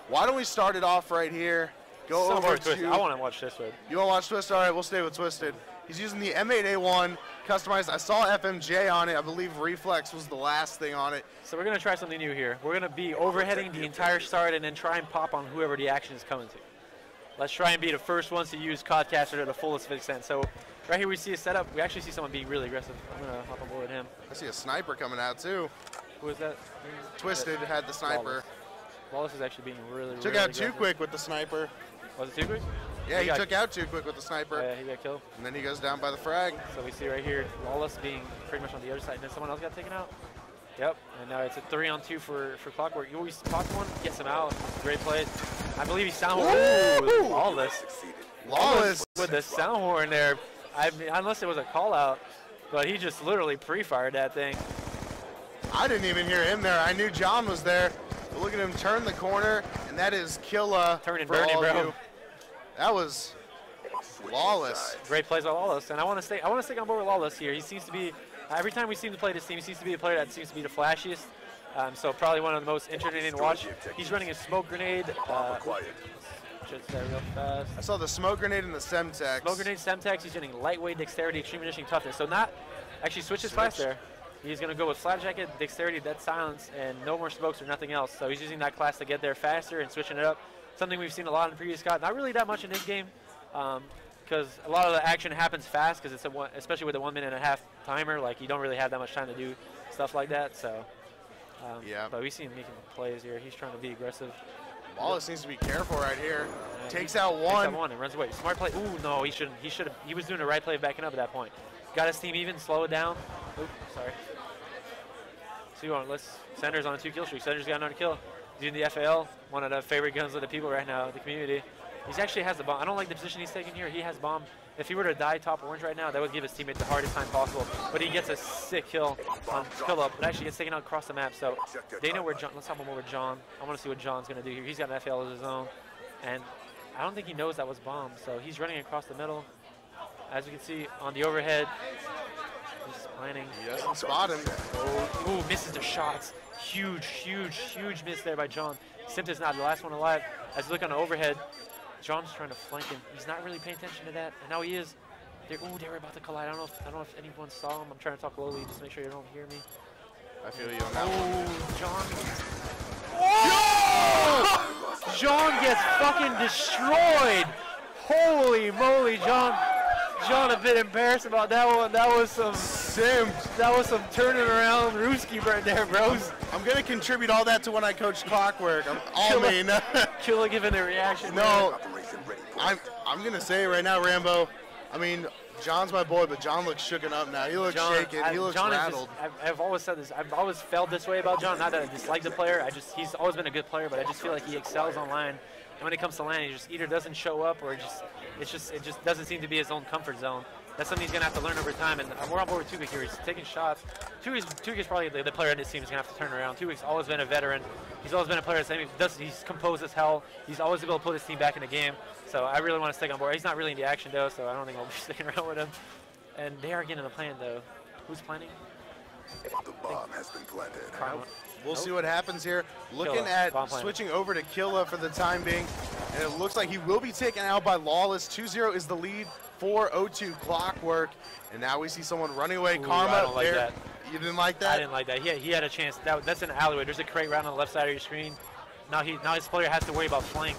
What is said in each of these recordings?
Why don't we start it off right here? Go over to. I want to watch Twisted. You want to watch Twisted? All right, we'll stay with Twisted. He's using the M8A1 customized. I saw FMJ on it. I believe Reflex was the last thing on it. So we're going to try something new here. We're going to be overheading the entire start and then try and pop on whoever the action is coming to. Let's try and be the first ones to use Codcaster to the fullest extent. So right here we see a setup. We actually see someone being really aggressive. I'm going to hop on board with him. I see a sniper coming out too. Who is that? Twisted had the sniper. Wallace is actually being really Took out too quick with the sniper. Was it too quick? Yeah, he took out too quick with the sniper. Yeah, he got killed. And then he goes down by the frag. So we see right here, Wallace being pretty much on the other side, and then someone else got taken out. Yep, and now it's a 3-on-2 for Clockwork. You always talk to one, gets him out. Great play. I believe he's sound horn. Ooh, Lawless. Lawless with the sound horn there. I mean, unless it was a call out, but he just literally pre-fired that thing. I didn't even hear him there. I knew John was there. But look at him turn the corner, and that is Killa. Turn and burn it, bro. That was Lawless. Great plays by Lawless, and I want to stay on board with Lawless here. He seems to be, every time we seem to play this team, he seems to be the player that seems to be the flashiest. So probably one of the most entertaining to watch. He's running a smoke grenade. Just there real fast. I saw the smoke grenade and the Semtex. Smoke grenade, Semtex. He's getting lightweight, dexterity, extreme conditioning, toughness. So not actually switches class there. He's going to go with flat jacket, dexterity, dead silence, and no more smokes or nothing else. So he's using that class to get there faster and switching it up. Something we've seen a lot in the previous COD. Not really that much in this game, because a lot of the action happens fast. Because it's especially with a 1.5-minute timer, like you don't really have that much time to do stuff like that. So yeah. But we see him making plays here. He's trying to be aggressive. Wallace needs to be careful right here. Takes out one. Takes out one and runs away. Smart play. Ooh, no, he shouldn't. He was doing the right play backing up at that point. Got his team even. Slow it down. Oop, sorry. So Sender's on a 2-kill streak. Sender's got another kill. He's using the FAL, one of the favorite guns of the people right now, the community. He actually has the bomb. I don't like the position he's taking here. He has bomb. If he were to die top orange right now, that would give his teammate the hardest time possible. But he gets a sick kill on kill up, but actually gets taken out across the map. So they know where John. Let's hop him over John. I want to see what John's going to do here. He's got an FAL as his own, and I don't think he knows that was bomb. So he's running across the middle. As you can see on the overhead, he's planning. He doesn't spot him. Ooh, misses the shots. Huge, huge, huge miss there by John. Simpson's not the last one alive. As you look on the overhead, John's trying to flank him. He's not really paying attention to that, and now he is. Ooh, they were about to collide. I don't know if anyone saw him. I'm trying to talk lowly just to make sure you don't hear me. I feel you on that one. John. Oh! John gets fucking destroyed. Holy moly, John. John a bit embarrassed about that one. That was some That was some turning around Ruski right there, bros. I'm gonna contribute all that to when I coached Clockwork. Killa giving a reaction. No, I'm gonna say it right now, Rambo. I mean, John's my boy, but John looks shooken up now. He looks shaken. He looks rattled. I've always said this. I've always felt this way about John. Not that I dislike the player. He's always been a good player, but I just feel like he excels online. And when it comes to LAN, he just either doesn't show up or it just doesn't seem to be his own comfort zone. That's something he's gonna have to learn over time. And we're on board with Tugik here. He's taking shots. Tugik's probably the player in this team is gonna have to turn around. Tugik's always been a veteran. He's always been a player he's composed as hell. He's always able to put his team back in the game. So I really want to stick on board. He's not really in the action though, so I don't think I'll be sticking around with him. And they are getting the plan though. Who's planning? The bomb has been planted. We'll see what happens here. Looking at switching over to Killa for the time being, and it looks like he will be taken out by Lawless. 2-0 is the lead for O2 Clockwork, and now we see someone running away. Ooh, Karma. I don't like that. You didn't like that? I didn't like that. He had a chance. That's an alleyway. There's a crate right on the left side of your screen. Now his player has to worry about flank.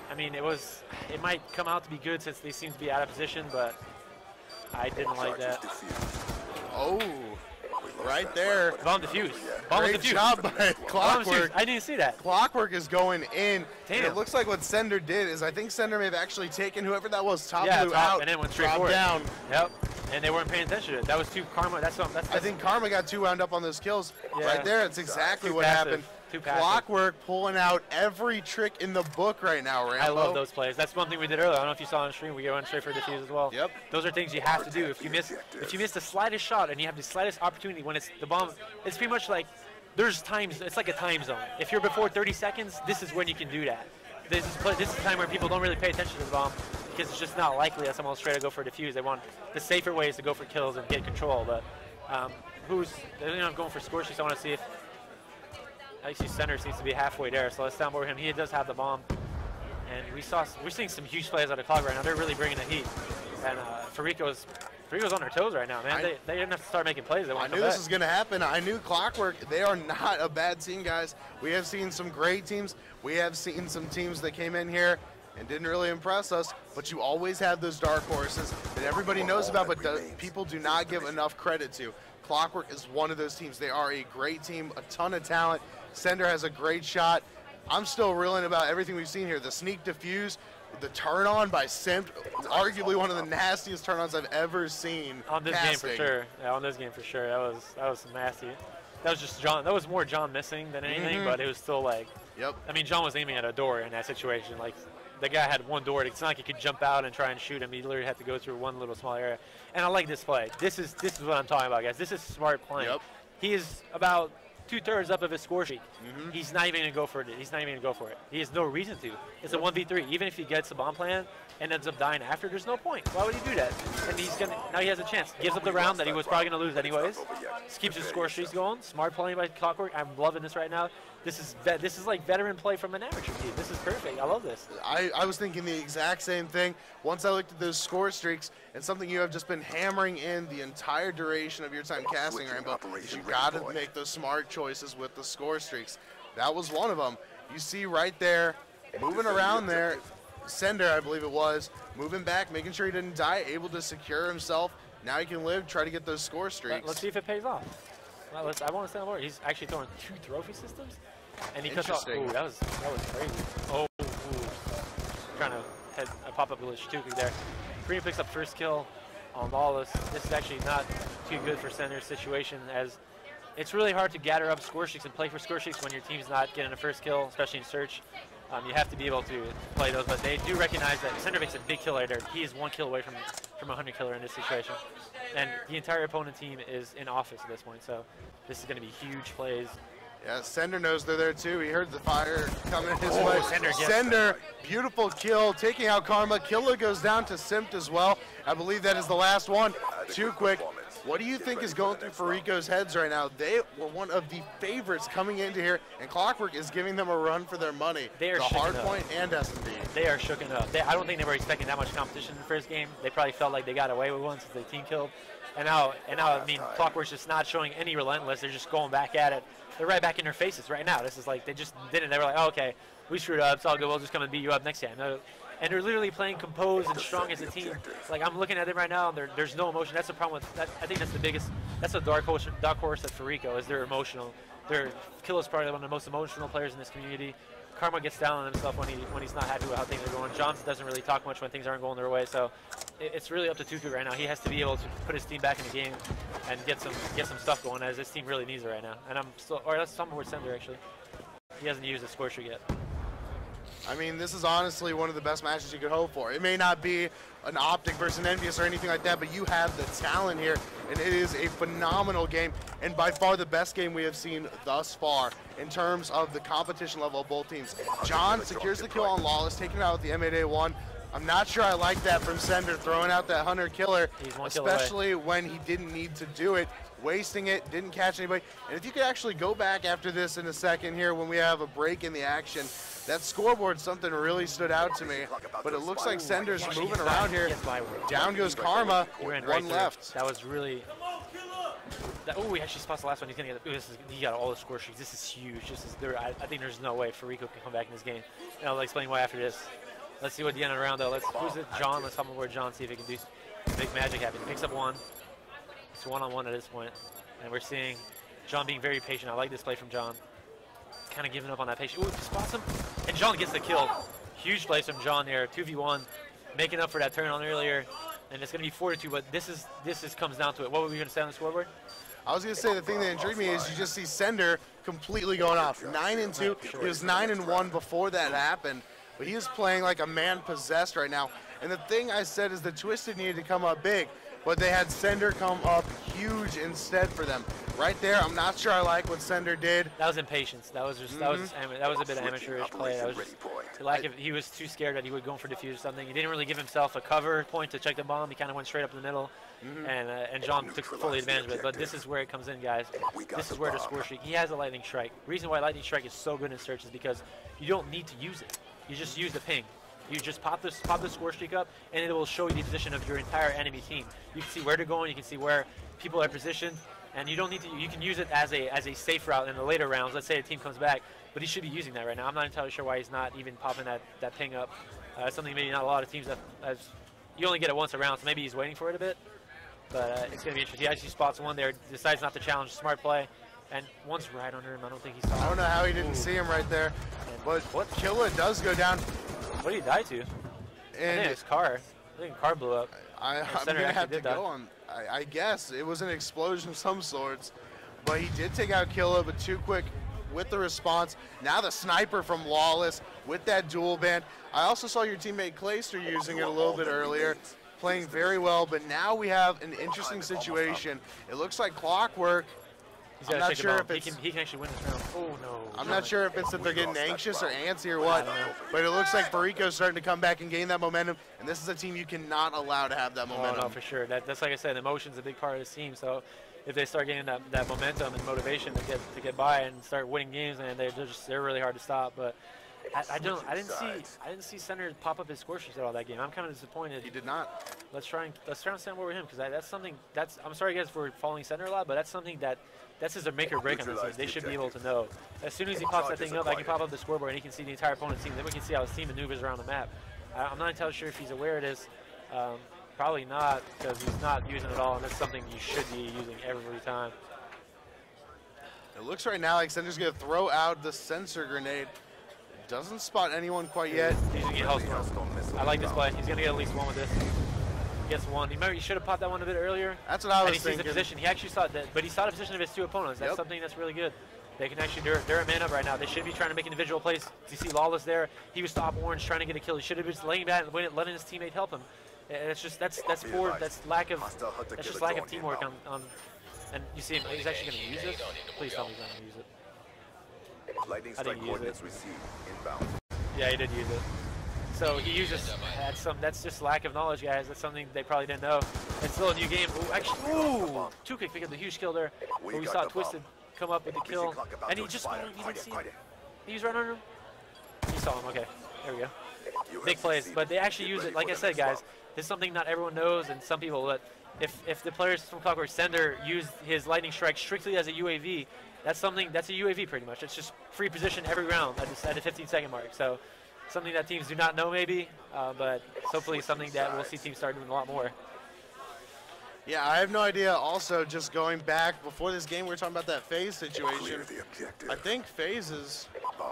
I mean, it might come out to be good since they seem to be out of position, but I didn't like that. Oh. Right there. Bomb defused. Great job by Clockwork. I didn't see that. Clockwork is going in. Damn. It looks like what Sender did is I think Sender may have actually taken whoever that was, top blue out, out, and then went straight forward. Down. Yep. And they weren't paying attention to it. That was too Karma. I think Karma got too wound up on those kills. Yeah. Right there. That's exactly what happened. Too passive. Clockwork pulling out every trick in the book right now, Rambo. I love those plays. That's one thing we did earlier. I don't know if you saw on the stream. We went straight for defuse as well. Yep. Those are things you have to do. If you miss the slightest shot and you have the slightest opportunity when it's the bomb, it's pretty much like there's times. It's like a time zone. If you're before 30 seconds, this is when you can do that. This is a time where people don't really pay attention to the bomb because it's just not likely that someone will straight to go for a defuse. They want the safer ways to go for kills and get control. But they're going for score sheets. I want to see if I see Center seems to be halfway there, so let's downboard him. He does have the bomb. And we're seeing some huge plays out of Clockwork right now. They're really bringing the heat. And Fariko's on their toes right now, man. They didn't have to start making plays. I knew this was going to happen. I knew Clockwork, they are not a bad team, guys. We have seen some great teams. We have seen some teams that came in here and didn't really impress us, but you always have those dark horses that everybody knows about, but people do not give enough credit to. Clockwork is one of those teams. They are a great team, a ton of talent. Sender has a great shot. I'm still reeling about everything we've seen here. The sneak defuse, the turn on by Simp, arguably one of the nastiest turn ons I've ever seen. On this game for sure. Yeah, on this game for sure. That was nasty. That was just John. That was more John missing than anything, but it was still like. Yep. I mean, John was aiming at a door in that situation. Like, the guy had one door. It's not like he could jump out and try and shoot him. He literally had to go through one little small area. And I like this play. This is what I'm talking about, guys. This is smart playing. Yep. He is about 2/3 up of his score sheet. He's not even going to go for it. He's not even going to go for it. He has no reason to. It's a 1v3. Even if he gets a bomb plan and ends up dying after, there's no point. Why would he do that? And now he has a chance. Gives up the round that he was probably going to lose anyways. Just keeps his score streaks going. Smart playing by Clockwork. I'm loving this right now. This is like veteran play from an amateur team. This is perfect. I love this. I was thinking the exact same thing. Once I looked at those score streaks, and something you have just been hammering in the entire duration of your time casting, Rainbow, is you got to make those smart choices with the score streaks. That was one of them. You see right there, moving around there, Sender, I believe it was, moving back, making sure he didn't die, able to secure himself. Now he can live, try to get those score streaks. Let's see if it pays off. Well, I want to stand over. He's actually throwing 2 trophy systems. And he cuts off. Ooh, that was crazy. Oh, trying to a pop-up glitch too there. Green picks up first kill on Lawless. This is actually not too good for Sender's situation, as it's really hard to gather up score streaks and play for score streaks when your team's not getting a first kill, especially in search. You have to be able to play those, but they do recognize that Sender makes a big kill right there. He is 1 kill away from a 100 killer in this situation, and the entire opponent team is in office at this point. So this is going to be huge plays. Yeah, Sender knows they're there too. He heard the fire coming his way. Sender, beautiful kill, taking out Karma. Killa goes down to Simp as well. I believe that is the last one. Too quick. What do you think is going through Fariko's heads right now? They were one of the favorites coming into here, and Clockwork is giving them a run for their money. They are the Hardpoint and S&D. They are shooken up. I don't think they were expecting that much competition in the first game. They probably felt like they got away with one since they team killed. And now, I mean, Clockwork's just not showing any relentless. They're just going back at it. They're right back in their faces right now. This is like, they just didn't. They were like, oh, okay, we screwed up. It's all good. We'll just come and beat you up next time. And they're literally playing composed and strong as a team. Like, I'm looking at it right now, and there's no emotion. That's the problem with that. I think that's the biggest. That's a dark horse at Fariko, is they're emotional. Killa's probably one of the most emotional players in this community. Karma gets down on himself when he's not happy with how things are going. Johnson doesn't really talk much when things aren't going their way. So it's really up to Tuku right now. He has to be able to put his team back in the game and get some stuff going, as this team really needs it right now. And that's something with Sender actually. He hasn't used a score streak yet. I mean, this is honestly one of the best matches you could hope for. It may not be an Optic versus an Envious or anything like that, but you have the talent here, and it is a phenomenal game, and by far the best game we have seen thus far in terms of the competition level of both teams. John secures the kill on Lawless, taking him out with the M8A1. I'm not sure I like that from Sender, throwing out that Hunter killer, especially when he didn't need to do it. Wasting it, didn't catch anybody. And if you could actually go back after this in a second here when we have a break in the action, that scoreboard, something really stood out to me. But it looks like Sender's moving around here. Down goes Karma, one left. That was really... Oh, he actually spots the last one. He's gonna get. He got all the score streaks. This is huge. I think there's no way Fariko can come back in this game. And I'll explain why after this. Let's see what the end of the round though. Who's it? John. Let's come over John. See if he can do big magic happen. He picks up one. It's 1-on-1 at this point, and we're seeing John being very patient. I like this play from John. Kind of giving up on that patience. Ooh, spots him, and John gets the kill. Huge plays from John there. 2v1, making up for that turn on earlier, and it's going to be 4-2. But this comes down to it. What were we going to say on the scoreboard? I was going to say the thing that intrigued me is you just see Sender completely going off. 9-2. He was 9-1 before that happened, but he is playing like a man possessed right now. And the thing I said is the Twisted needed to come up big. but they had Sender come up huge instead for them. Right there, I'm not sure I like what Sender did. That was impatience. That was just that was a bit of amateurish play. That was just he was too scared that he would go for defuse or something. He didn't really give himself a cover point to check the bomb. He kind of went straight up in the middle, and John took fully advantage of it. But this is where it comes in, guys. This is where the score streak. He has a lightning strike. Reason why lightning strike is so good in search is because you don't need to use it. You just use the ping. You just pop the score streak up, and it will show you the position of your entire enemy team. You can see where they're going. You can see where people are positioned, and you don't need to. You can use it as a safe route in the later rounds. Let's say a team comes back, but he should be using that right now. I'm not entirely sure why he's not even popping that ping up. Something maybe not a lot of teams that you only get it once a round, so maybe he's waiting for it a bit. But it's gonna be interesting. He actually spots one there, decides not to challenge. Smart play, and one's right under him. I don't think he saw. I don't know how he didn't see him right there, but Killa does go down. What did he die to? And I think his car. I think the car blew up. I'm gonna have to go on. I guess it was an explosion of some sorts, but he did take out Killa, but too quick with the response. Now the sniper from Lawless with that dual band. I also saw your teammate Clayster using it a little bit earlier, playing very well, but now we have an interesting situation. It looks like Clockwork. I'm not sure if it's, he can actually win this round. Oh no. I'm not sure if it's that they're getting anxious or antsy or what, but it looks like Fariko's starting to come back and gain that momentum, and this is a team you cannot allow to have that momentum. Oh, no, for sure. That's like I said, emotion's a big part of this team, so if they start getting that momentum and motivation to get by and start winning games, and they're really hard to stop. But I didn't see Center pop up his score sheets at all that game. I'm kind of disappointed. He did not. Let's try and stand over him, because that's something I'm sorry guys for following Center a lot, but that's something that's his make or break on this team. They should be able to know. As soon as he pops that thing up, I can pop up the scoreboard and he can see the entire opponent's team. Then we can see how his team maneuvers around the map. I'm not entirely sure if he's aware of this. Probably not, because he's not using it all, and that's something you should be using every time. It looks right now like Center's going to throw out the sensor grenade. Doesn't spot anyone quite yet. He's going to get Hellstorm. I like this play. He's going to get at least one with this. Gets one. He should have popped that one a bit earlier. That's what I was thinking. And he sees the position. He actually saw that, but he saw the position of his two opponents. That's something that's really good. They can actually, they're a man up right now. They should be trying to make individual plays. You see Lawless there. He was top orange trying to get a kill. He should have been laying back and letting his teammate help him. And it's just that's lack of teamwork on. And you see him. He's actually going to use it. Please tell me he's not going to use it. I didn't use it. Yeah, he did use it. So he uses that's just lack of knowledge, guys. That's something they probably didn't know. It's still a new game. Ooh, actually, two kick pick up the huge kill there. But we saw Twisted come up with the kill, and he just he didn't see him. He was right under him. He saw him. Okay, there we go. Big plays, but they actually use it. Like I said, guys, this is something not everyone knows, and some people. But if the players from Clockwork Sender use his lightning strike strictly as a UAV, that's a UAV pretty much. It's just free position every round at the 15-second mark. So. Something that teams do not know maybe, but hopefully something that we'll see teams start doing a lot more. Yeah, I have no idea. Also, just going back before this game, we were talking about that phase situation. I think phases,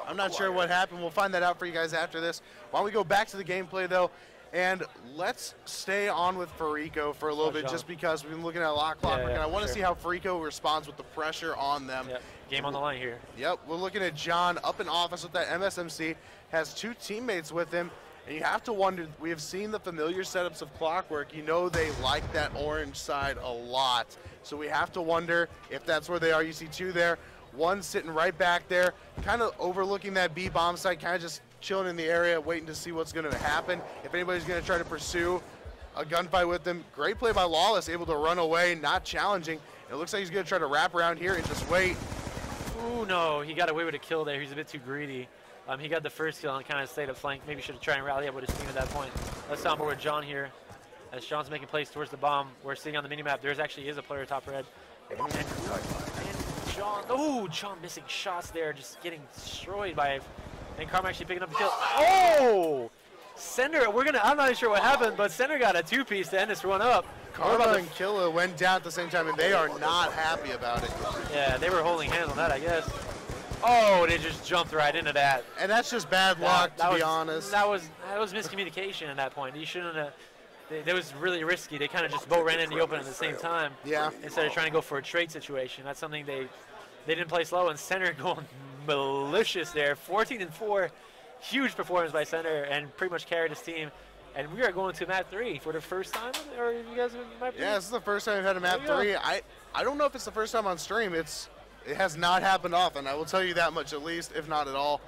I'm not sure what happened. We'll find that out for you guys after this. Why don't we go back to the gameplay though, and let's stay on with Fariko for a little bit, just because we've been looking at a lot of Clockwork, and I want to see how Fariko responds with the pressure on them. Game on the line here. Yep, we're looking at John up in office with that MSMC, has two teammates with him, and you have to wonder, we have seen the familiar setups of Clockwork. You know they like that orange side a lot. So we have to wonder if that's where they are. You see two there, one sitting right back there, kind of overlooking that B bomb site, kind of just chilling in the area, waiting to see what's going to happen. If anybody's going to try to pursue a gunfight with them. Great play by Lawless, able to run away, not challenging. It looks like he's going to try to wrap around here and just wait. Ooh, no, he got away with a kill there. He's a bit too greedy. He got the first kill and kind of stayed up flank. Maybe should have tried and rally up with his team at that point. Let's sound board with John here. As John's making plays towards the bomb, we're seeing on the minimap there actually is a player top red. And John, John missing shots there, just getting destroyed by it. And Karma actually picking up the kill. Oh! Sender, I'm not even sure what happened, but Sender got a two-piece to end this one up. Karma and Killa went down at the same time, and they are not happy about it. Yeah, they were holding hands on that, I guess. Oh, they just jumped right into that. And that's just bad luck, to be honest. That was miscommunication at that point. You shouldn't have. That was really risky. They kind of just both ran in the open at the same time. Yeah. Instead of trying to go for a trade situation. That's something they didn't play slow, and Center going malicious there. 14-4. Huge performance by Center, and pretty much carried his team. And we are going to map 3 for the first time, or you guys have map 3? Yeah, this is the first time we've had a map 3. I don't know if it's the first time on stream. It has not happened often. I will tell you that much at least, if not at all.